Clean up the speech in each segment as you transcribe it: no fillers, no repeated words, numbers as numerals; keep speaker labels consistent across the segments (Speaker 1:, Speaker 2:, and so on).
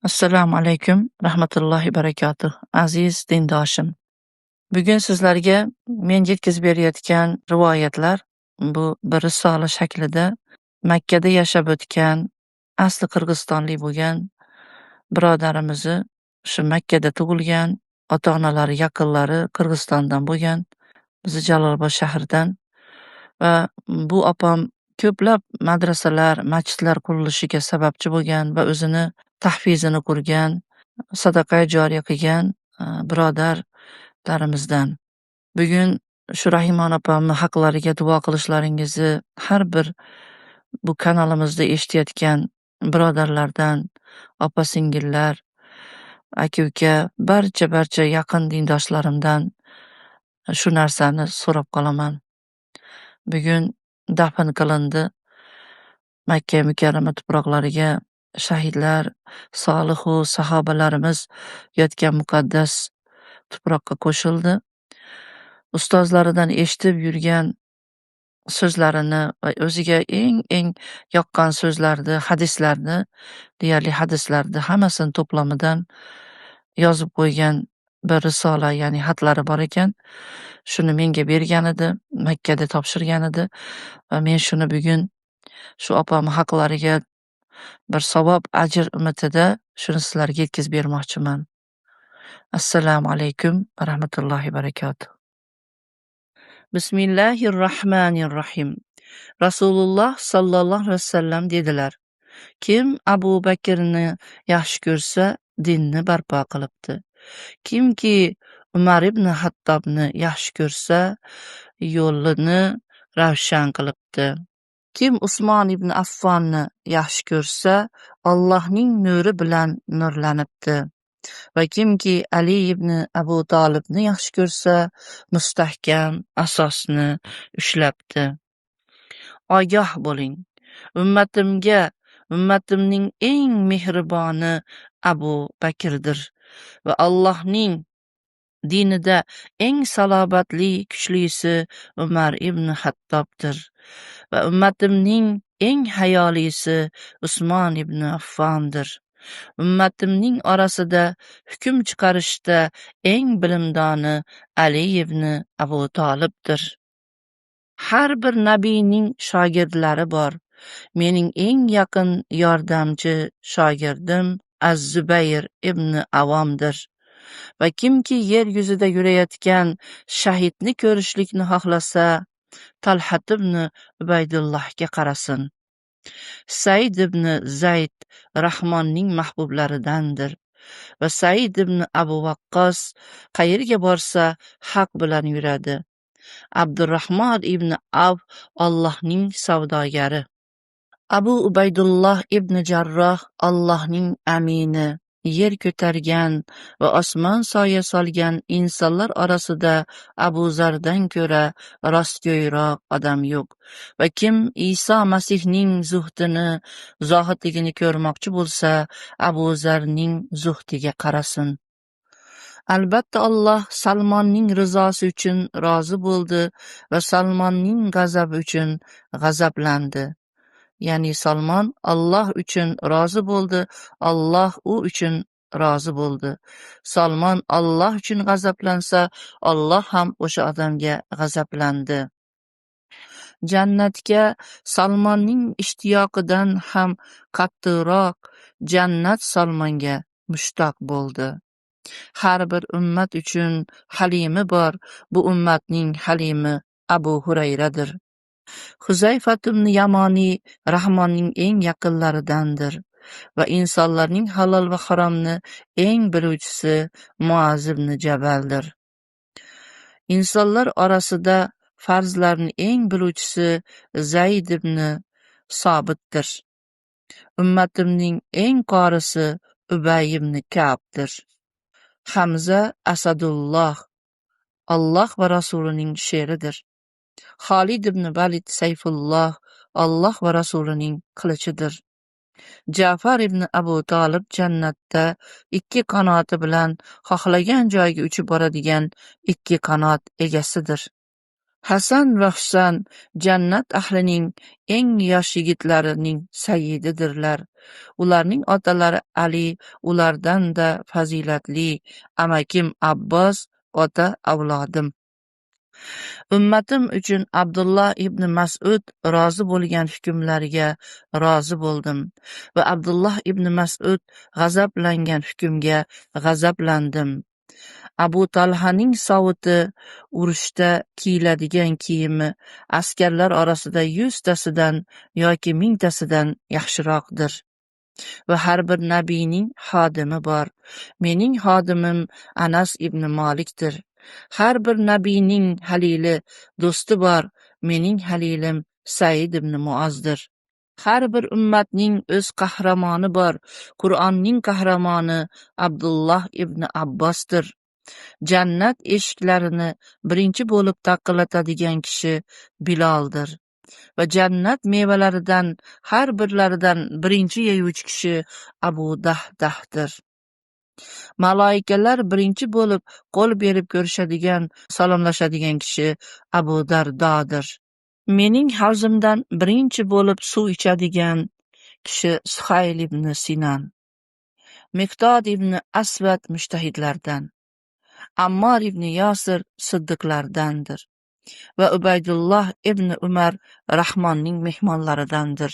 Speaker 1: Assalomu alaykum, rahmatullohi barakatuh. Aziz dindoshim, bugun sizlarga men yetkazib berayotgan rivoyatlar bu bir risola shaklida Makkada yashab o'tgan, asli qirg'izistonlik bo'lgan birodarimizni shu Makkada tug'ilgan, ota-onalari, yaqinlari Qirg'izistondan bo'lgan, bizi Jalolobod shahridan va bu opam ko'plab madrasalar, masjidlar qurilishiga sababchi bo'lgan va o'zini tahfizini qurgan, sadaqa joriya qilgan birodarlarimizdan. Bugun shu Rahimon opamni haqlariga duo qilishlaringizni har bir bu kanalimizda eshitayotgan birodarlardan, opa-singillar, aka-uka, barcha yaqin dindoshlarimdan shu narsani so'rab qolaman. Bugun dafn qilindi. Makka mukarrama tuproqlariga shahidlar, solihu sahobalarimiz yotgan muqaddas tuproqqa qo'shildi. Ustozlaridan eshitib yurgan so'zlarini va o'ziga eng yoqqan so'zlarni, hadislarni, deyarli hadislarni hammasini to'plamidan yozib qo'ygan bir risola, ya'ni xatlari bor ekan. Shuni menga bergan edi, Makkada topshirgan edi va men shuni bugun shu opamni haqlariga bir savob, ajr umidida shuni sizlarga yetkazib bermoqchiman. Assalomu alaykum va rahmatullohi barakatuh. Bismillahirrohmanirrohim. Rasululloh sallallohu alayhi vasallam dedilar: Kim Abu Bakrni yaxshi ko'rsa, dinni barpo qilibdi. Kimki Umar ibn Hattobni yaxshi ko'rsa, yo'lini ravshan qilibdi. Kim Usmon ibn Affonni yaxshi ko'rsa, Allohning nuri bilan nurlanibdi. Va kimki Ali ibn Abu Talibni yaxshi ko'rsa, mustahkam asosni ushlabdi. Ogoh bo'ling, ummatimning eng mehriboni Abu Bakrdir va Allohning dinida eng salobatli, kuchlisi Umar ibn Hattobdir va ummatimning eng hayolisi Usmon ibn Affondir. Ummatimning orasida hukm chiqarishda eng bilimdoni Ali ibn Abu Talibdir. Har bir nabiyning shogirdlari bor. Mening eng yaqin yordamchi shogirdim Az-Zubayr ibn Avomdir. Va kimki yer yuzida yurayotgan shahidni ko'rishlikni xohlasa, Talhat ibn Ubaydullohga qarasin. Said ibn Zayd Rahmonning mahbublaridandir. Va Said ibn Abu Waqqos qayerga borsa haq bilan yuradi. Abdurrahmon ibn Avf Allohning savdogari. Abu Ubaydulloh ibn Jarroh Allohning amini, yer ko'targan va osmon soya solgan insonlar orasida Abu Zardan ko'ra rostgo'yroq odam yo'q. Va kim Iso Masihning zohidligini ko'rmoqchi bo'lsa, Abu Zarning zuhdiga qarasin. Albatta Alloh Salmonning rizosi uchun rozi bo'ldi va Salmonning g'azabi uchun g'azablandi. Ya'ni Salmon Alloh uchun rozi bo'ldi, Alloh u uchun rozi bo'ldi. Salmon Alloh uchun g'azablansa, Alloh ham o'sha odamga g'azablandi. Jannatga Salmonning ishtiyoqidan ham qattiqroq jannat Salmonga mushtoq bo'ldi. Har bir ummat uchun halimi bor, bu ummatning halimi Abu Hurayradir. Huzayfat ibn Yamoniy Rahmonning eng yaqinlaridandir va insonlarning halol va haromni eng biluvchisi Muaz ibn Jabaldir. Insonlar orasida farzlarni eng biluvchisi Zayd ibn Sobitdir. Ummatimning eng qorisi Ubay ibn Ka'bdir. Hamza Asadulloh Alloh va Rasulining sheridir. Xolid ibn Valid Sayfulloh Alloh va Rasulining qilichidir. Ja'far ibn Abu Talib jannatda ikki qanoti bilan xohlagan joyga uchib boradigan ikki qanot egasidir. Hasan va Husan jannat ahlining eng yosh yigitlarining sayyididirlar. Ularning otalari Ali ulardan-da fazilatli, amakim Abbos ota avlodim. Ummatim uchun Abdullah ibn Mas'ud rozi bo'lgan hukmlariga rozi bo'ldim va Abdullah ibn Mas'ud g'azablangan hukmga g'azablandim. Abu Talhaning sovuti urushda kiyiladigan kiyimi askarlar orasida 100tasidan yoki 1000tasidan yaxshiroqdir. Va har bir nabiyning xodimi bor. Mening xodimim Anas ibn Malikdir. Har bir nabiyning halili, do'sti bor. Mening halilim Said ibn Muozdir. Har bir ummatning o'z qahramoni bor. Qur'onning qahramoni Abdullah ibn Abbosdir. Jannat eshiklarini birinchi bo'lib taqillatadigan kishi Biloldir. Va jannat mevalaridan har birlaridan birinchi yeyuvchi kishi Abu Dahdahdir. Malaikalar birinchi bo'lib qo'l berib ko'rishadigan, salomlashadigan kishi Abu Dardodir. Mening havzimdan birinchi bo'lib suv ichadigan kishi Suhayl ibn Sinan. Miqdod ibn Asvad mushtahidlardan. Ammor ibn Yosir siddiqlardandir. Va Ubaydulloh ibn Umar Rahmonning mehmonlaridandir.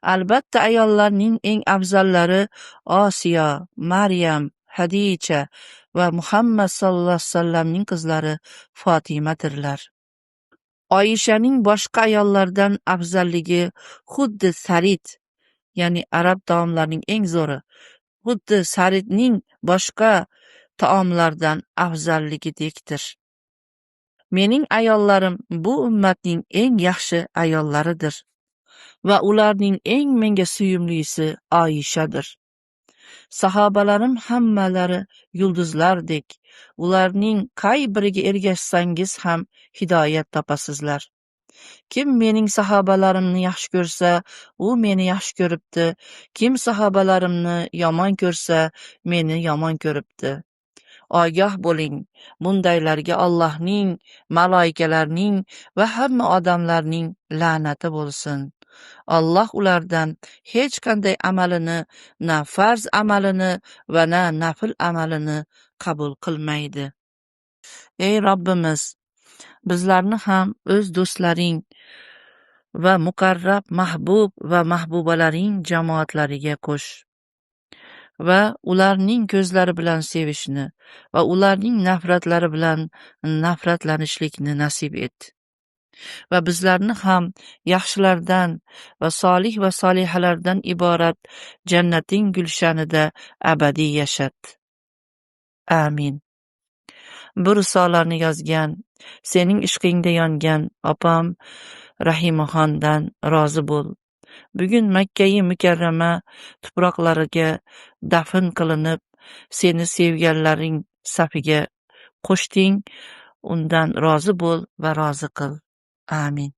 Speaker 1: Albatta ayollarning eng afzallari Osiyo, Maryam, Hadicha va Muhammad sallallohu alayhi vasallamning qizlari Fotimadirlar. Oyishaning boshqa ayollardan afzalligi xuddi sarid, ya'ni arab taomlarining eng zo'ri, xuddi saridning boshqa taomlardan afzalligidekdir. Mening ayollarim bu ummatning eng yaxshi ayollaridir va ularning eng menga suyumlisi Oyishadir. Sahobalarim hammalari yulduzlardek, ularning qay biriga ergashsangiz ham hidoyat topasizlar. Kim mening sahobalarimni yaxshi ko'rsa, u meni yaxshi ko'ribdi. Kim sahobalarimni yomon ko'rsa, meni yomon ko'ribdi. Ogoh bo'ling, bundaylarga Allohning, malaikalarning va hamma odamlarning la'nati bo'lsin. Alloh ulardan hech qanday amalini, na farz amalini va na nafl amalini qabul qilmaydi. Ey Robbimiz, bizlarni ham o'z do'stlaring va muqarrab mahbub va mahbubalaring jamoatlariga qo'sh. Va ularning ko'zlari bilan sevishni va ularning nafratlari bilan nafratlanishlikni nasib et. Va bizlarni ham yaxshilardan va solih va solihalardan iborat jannating gulshanida abadiy yashat. Amin. Bu risolani yozgan, sening ishqingda yongan opam Rahimaxondan rozi bo'l. Bugun Makka-i Mukarrama tuproqlariga dafn qilinib, seni sevganlaring safiga qo'shding, undan rozi bo'l va rozi qil. Amin.